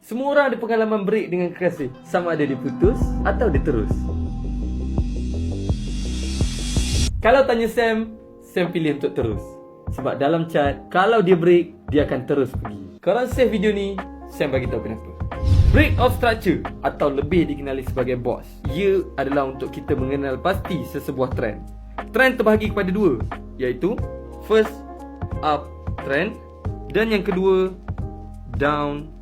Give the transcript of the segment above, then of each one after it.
Semua orang ada pengalaman break dengan kekasih. Sama ada dia putus atau dia terus. Kalau tanya Sam, Sam pilih untuk terus. Sebab dalam chat, kalau dia break, dia akan terus pergi. Korang save video ni, Sam bagi tahu kenapa. Break of structure atau lebih dikenali sebagai boss. Ia adalah untuk kita mengenal pasti sesebuah trend. Trend terbahagi kepada dua, iaitu first, up trend, dan yang kedua, down.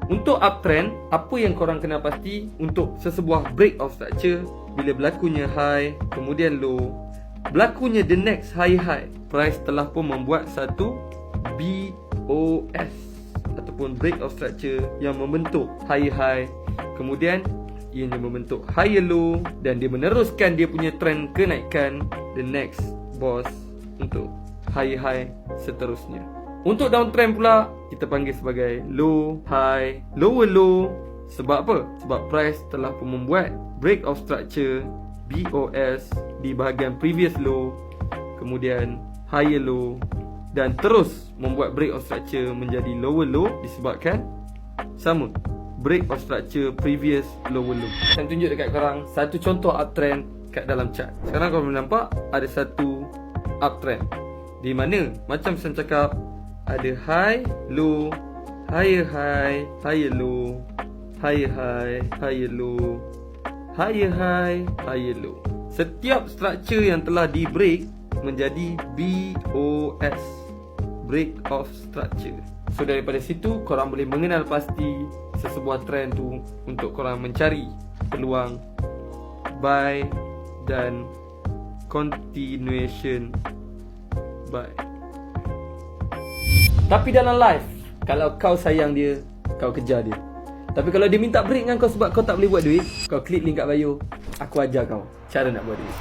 Untuk uptrend, apa yang korang kenal pasti untuk sesebuah break of structure, bila berlakunya high, kemudian low, berlakunya the next high, price telah pun membuat satu BOS ataupun break of structure yang membentuk high, kemudian ianya membentuk higher low, dan dia meneruskan dia punya trend kenaikan the next boss untuk high seterusnya. Untuk downtrend pula, kita panggil sebagai low, high, lower low. Sebab apa? Sebab price telah pun membuat break of structure BOS di bahagian previous low, kemudian higher low, dan terus membuat break of structure menjadi lower low disebabkan sama break of structure previous lower low. Saya tunjuk dekat korang satu contoh uptrend kat dalam chart. Sekarang korang boleh nampak ada satu uptrend di mana macam saya cakap, ada high, low, higher low, higher low, higher low. Setiap structure yang telah di break menjadi BOS, break of structure. So daripada situ korang boleh mengenal pasti sesebuah trend tu untuk korang mencari peluang buy dan continuation buy. Tapi dalam life, kalau kau sayang dia, kau kejar dia. Tapi kalau dia minta break dengan kau sebab kau tak boleh buat duit, kau klik link kat bio. Aku ajar kau cara nak buat duit.